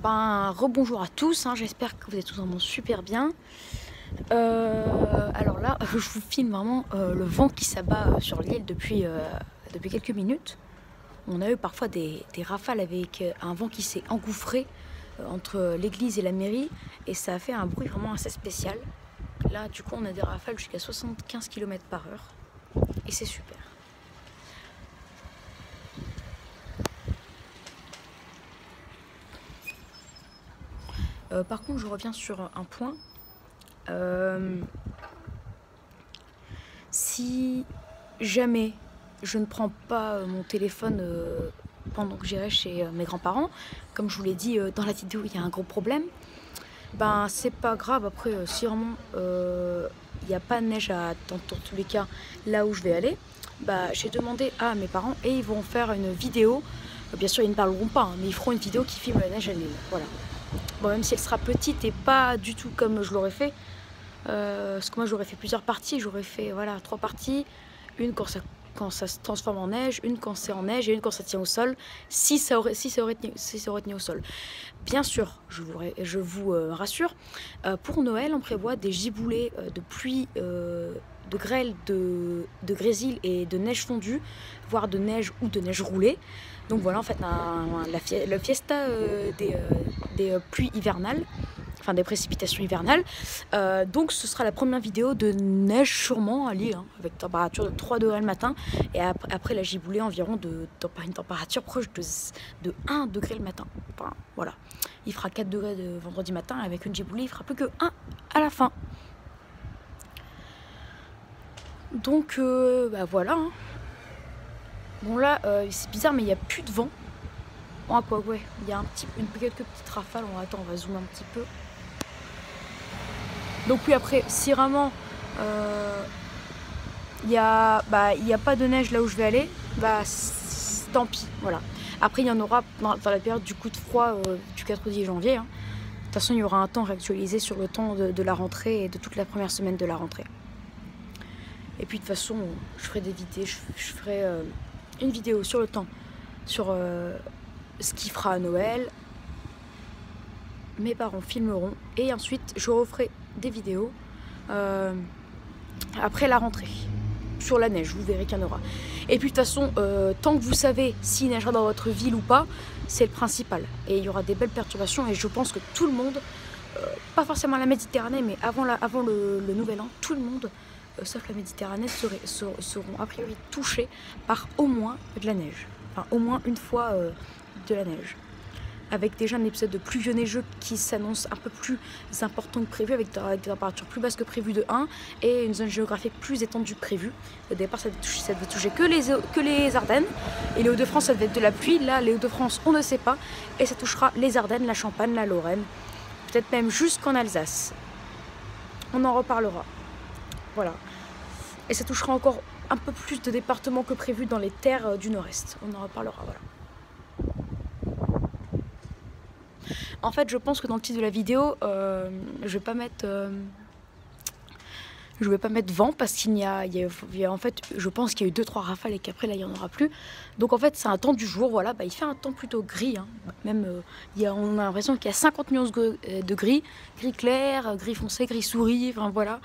Rebonjour à tous, hein, j'espère que vous êtes tous vraiment super bien. Alors là, je vous filme vraiment le vent qui s'abat sur l'île depuis quelques minutes. On a eu parfois des rafales avec un vent qui s'est engouffré entre l'église et la mairie et ça a fait un bruit vraiment assez spécial. Là, du coup, on a des rafales jusqu'à 75 km/h et c'est super. Par contre, je reviens sur un point. Si jamais je ne prends pas mon téléphone pendant que j'irai chez mes grands-parents, comme je vous l'ai dit dans la vidéo, il y a un gros problème. Ben c'est pas grave. Après, si vraiment il n'y a pas de neige dans tous les cas là où je vais aller, bah, j'ai demandé à mes parents et ils vont faire une vidéo. Bien sûr, ils ne parleront pas, hein, mais ils feront une vidéo qui filme la neige à l'île. Voilà. Bon, même si elle sera petite et pas du tout comme je l'aurais fait, parce que moi j'aurais fait plusieurs parties, j'aurais fait voilà 3 parties, une quand ça se transforme en neige, une quand c'est en neige et une quand ça tient au sol, si ça aurait tenu au sol. Bien sûr, je vous rassure, pour Noël on prévoit des giboulées de pluie, de grêle, de grésil et de neige fondue, voire de neige ou de neige roulée. Donc voilà, en fait, la fiesta des pluies hivernales, enfin des précipitations hivernales. Donc ce sera la première vidéo de neige sûrement à l'île, hein, avec température de 3 degrés le matin. Et après la giboulée environ une température proche de 1 degré le matin. Enfin, voilà. Il fera 4 degrés de vendredi matin, avec une giboulée, il fera plus que 1 à la fin. Donc bah voilà. Hein. Bon là, c'est bizarre, mais il n'y a plus de vent. Oh, quoi, ouais, il y a quelques petites rafales. Attends, on va zoomer un petit peu. Donc puis après, si vraiment il n'y a pas de neige là où je vais aller, bah tant pis, voilà. Après, il y en aura dans la période du coup de froid du 4 au 10 janvier. Hein. De toute façon, il y aura un temps réactualisé sur le temps de la rentrée et de toute la première semaine de la rentrée. Et puis de toute façon, je ferai des vidéos, je ferai une vidéo sur le temps, sur ce qu'il fera à Noël. Mes parents filmeront et ensuite je referai des vidéos après la rentrée sur la neige, vous verrez qu'il y en aura. Et puis de toute façon, tant que vous savez s'il neigera dans votre ville ou pas, c'est le principal. Et il y aura des belles perturbations et je pense que tout le monde, pas forcément la Méditerranée, mais avant le Nouvel An, tout le monde, sauf la Méditerranée, seront a priori touchés par au moins de la neige. Enfin, au moins une fois de la neige. Avec déjà un épisode de pluvieux neigeux qui s'annonce un peu plus important que prévu, avec des températures plus basses que prévu de 1 et une zone géographique plus étendue que prévu. Au départ, ça devait toucher que les Ardennes et les Hauts-de-France, ça devait être de la pluie. Là, les Hauts-de-France, on ne sait pas, et ça touchera les Ardennes, la Champagne, la Lorraine, peut-être même jusqu'en Alsace. On en reparlera. Voilà. Et ça touchera encore un peu plus de départements que prévu dans les terres du Nord-Est. On en reparlera, voilà. En fait, je pense que dans le titre de la vidéo, je vais pas mettre vent parce qu'il y a en fait, je pense qu'il y a eu 2-3 rafales et qu'après là il y en aura plus. Donc en fait, c'est un temps du jour, voilà, bah, il fait un temps plutôt gris, hein. Même on a l'impression qu'il y a 50 nuances de gris clair, gris foncé, gris souris, enfin voilà.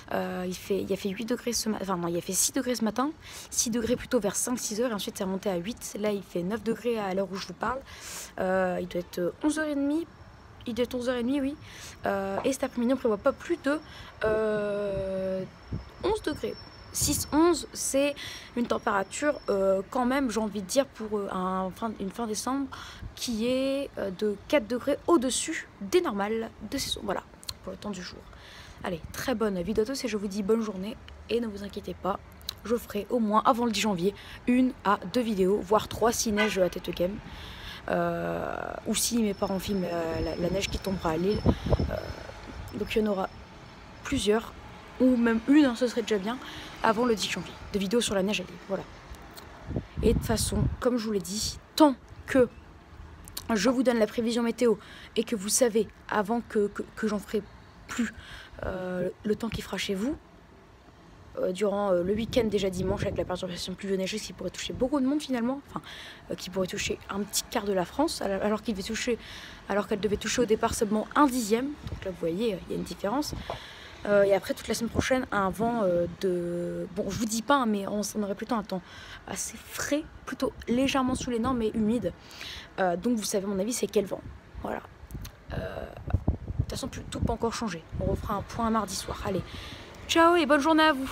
Il a fait 8 degrés ce matin, enfin non, il a fait 6 degrés ce matin, 6 degrés plutôt vers 5-6 heures, et ensuite c'est remonté à 8. Là, il fait 9 degrés à l'heure où je vous parle. Il doit être 11h30. Il doit être 11h30, oui. Et cet après-midi, on ne prévoit pas plus de 11 degrés. 6-11, c'est une température quand même, j'ai envie de dire, pour une fin décembre, qui est de 4 degrés au-dessus des normales de saison. Voilà, pour le temps du jour. Allez, très bonne vidéo à tous et je vous dis bonne journée. Et ne vous inquiétez pas, je ferai au moins avant le 10 janvier 1 à 2 vidéos, voire 3 si neige à tête game. Ou si mes parents filment la neige qui tombera à l'île. Donc il y en aura plusieurs, ou même une, hein, ce serait déjà bien, avant le 10 janvier, de vidéos sur la neige à l'île. Voilà. Et de toute façon, comme je vous l'ai dit, tant que je vous donne la prévision météo et que vous savez, avant que j'en ferai plus, le temps qu'il fera chez vous, durant le week-end déjà dimanche avec la perturbation pluvio-neigeuse qui pourrait toucher beaucoup de monde finalement, enfin qui pourrait toucher un petit quart de la France alors qu'elle devait toucher au départ seulement 1/10. Donc là vous voyez il y a une différence. Et après toute la semaine prochaine un vent bon je vous dis pas hein, mais on aurait plutôt un temps assez frais, plutôt légèrement sous les normes mais humide. Donc vous savez à mon avis c'est quel vent. Voilà. De toute façon tout peut encore changer. On refera un point mardi soir. Allez, ciao et bonne journée à vous.